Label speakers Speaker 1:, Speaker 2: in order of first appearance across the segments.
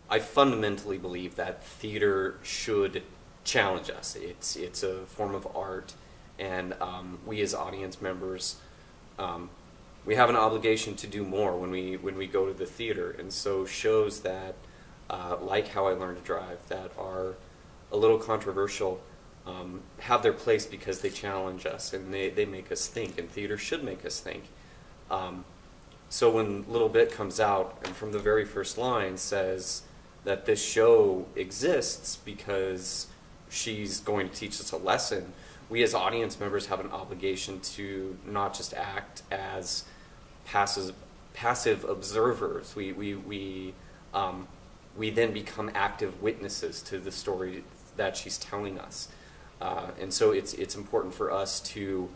Speaker 1: I fundamentally believe that theater should challenge us. It's a form of art, and we as audience members, we have an obligation to do more when we go to the theater. And so shows that, like How I Learned to Drive, that are a little controversial, have their place because they challenge us and they make us think, and theater should make us think. So when Little Bit comes out and from the very first line says that this show exists because she's going to teach us a lesson, we as audience members have an obligation to not just act as passive observers. We then become active witnesses to the story that she's telling us. And so it's important for us to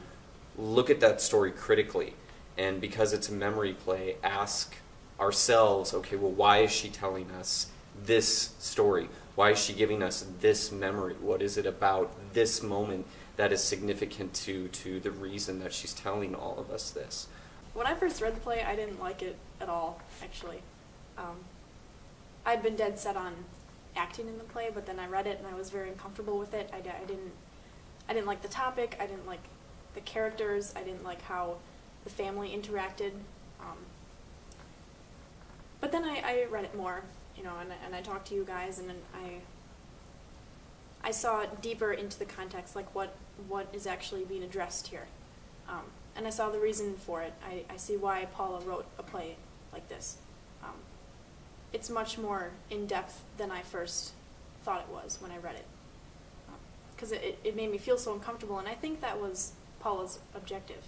Speaker 1: look at that story critically, and because it's a memory play, ask ourselves, okay, well, why is she telling us this story? Why is she giving us this memory? What is it about this moment that is significant to the reason that she's telling all of us this?
Speaker 2: When I first read the play, I didn't like it at all, actually. I'd been dead set on acting in the play, but then I read it and I was very uncomfortable with it. I didn't like the topic, I didn't like the characters, I didn't like how the family interacted. But then I read it more, and I talked to you guys, and then I saw deeper into the context, like what is actually being addressed here. And I saw the reason for it. I see why Paula wrote a play like this. It's much more in-depth than I first thought it was when I read it. Because it made me feel so uncomfortable, and I think that was Paula's objective.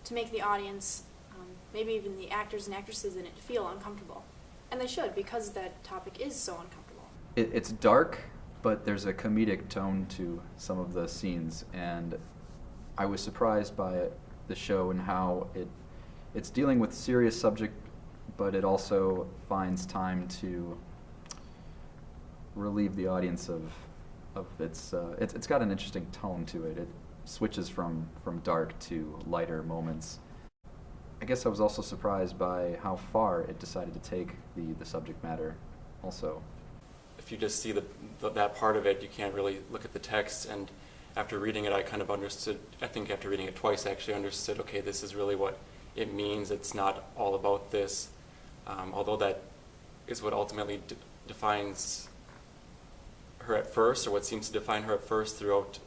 Speaker 2: To make the audience, maybe even the actors and actresses in it, feel uncomfortable. And they should, because that topic is so uncomfortable.
Speaker 3: It's dark, but there's a comedic tone to some of the scenes, and I was surprised by the show and how it's dealing with serious subject, but it also finds time to relieve the audience of it's got an interesting tone to it. It switches from dark to lighter moments. I guess I was also surprised by how far it decided to take the subject matter also.
Speaker 4: If you just see that part of it, you can't really look at the text, and after reading it, I kind of understood, I think after reading it twice, I actually understood, okay, this is really what it means. It's not all about this, although that is what ultimately defines her at first, or what seems to define her at first throughout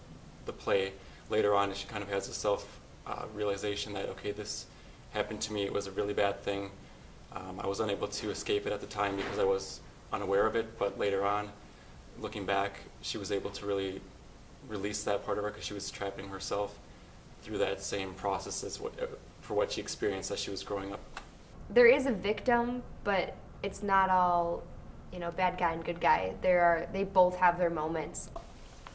Speaker 4: the play. Later on, she kind of has a self-realization that, okay, this happened to me, it was a really bad thing. I was unable to escape it at the time because I was unaware of it, but later on, looking back, she was able to really release that part of her because she was trapping herself through that same process as for what she experienced as she was growing up.
Speaker 5: There is a victim, but it's not all, bad guy and good guy. They both have their moments.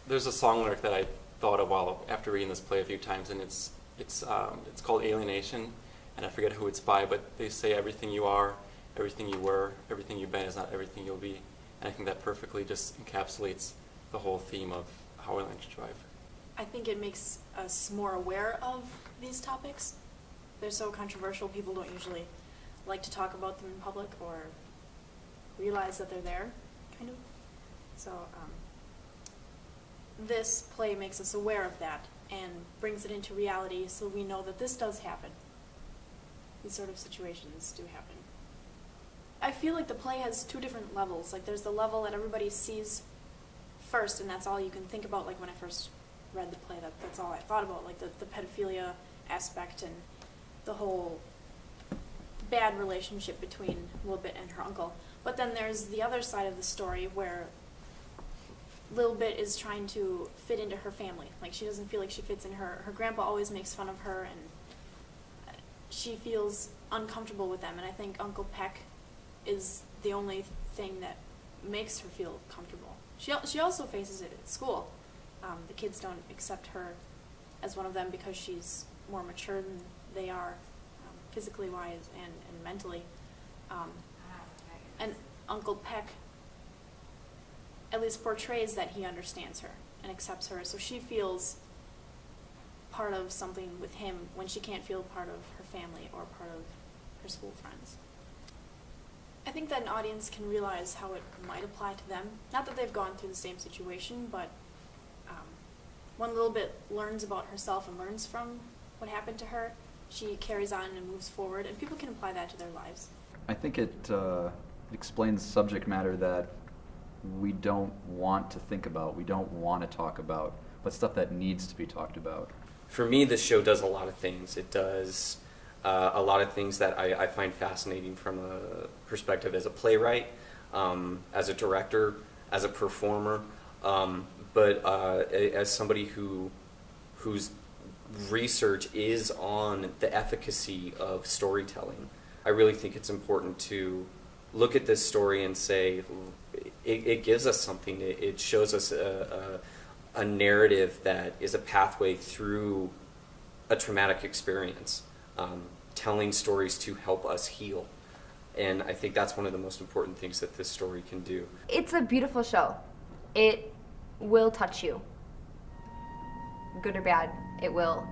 Speaker 4: There's a song lyric that I thought of while after reading this play a few times, and it's called Alienation, and I forget who it's by, but they say everything you are, everything you were, everything you've been is not everything you'll be. And I think that perfectly just encapsulates the whole theme of How I Learned to Drive.
Speaker 2: I think it makes us more aware of these topics. They're so controversial, people don't usually like to talk about them in public or realize that they're there, kind of. So this play makes us aware of that and brings it into reality so we know that this does happen. These sort of situations do happen. I feel like the play has two different levels. Like there's the level that everybody sees first, and that's all you can think about. Like when I first read the play, that's all I thought about, like the pedophilia aspect and the whole bad relationship between Lil Bit and her uncle. But then there's the other side of the story where Lil Bit is trying to fit into her family. Like she doesn't feel like she fits in. Her grandpa always makes fun of her, and she feels uncomfortable with them. And I think Uncle Peck is the only thing that makes her feel comfortable. She also faces it at school. The kids don't accept her as one of them because she's more mature than they are, physically wise and mentally. And Uncle Peck at least portrays that he understands her and accepts her, so she feels part of something with him when she can't feel part of her family or part of her school friends. I think that an audience can realize how it might apply to them. Not that they've gone through the same situation, but one little bit learns about herself and learns from what happened to her. She carries on and moves forward, and people can apply that to their lives.
Speaker 3: I think it explains subject matter that we don't want to think about, we don't want to talk about, but stuff that needs to be talked about.
Speaker 1: For me, this show does a lot of things. It does a lot of things that I find fascinating from a perspective as a playwright, as a director, as a performer, but as somebody whose research is on the efficacy of storytelling. I really think it's important to look at this story and say, it gives us something. It shows us a narrative that is a pathway through a traumatic experience, telling stories to help us heal. And I think that's one of the most important things that this story can do.
Speaker 5: It's a beautiful show. It will touch you. Good or bad, it will.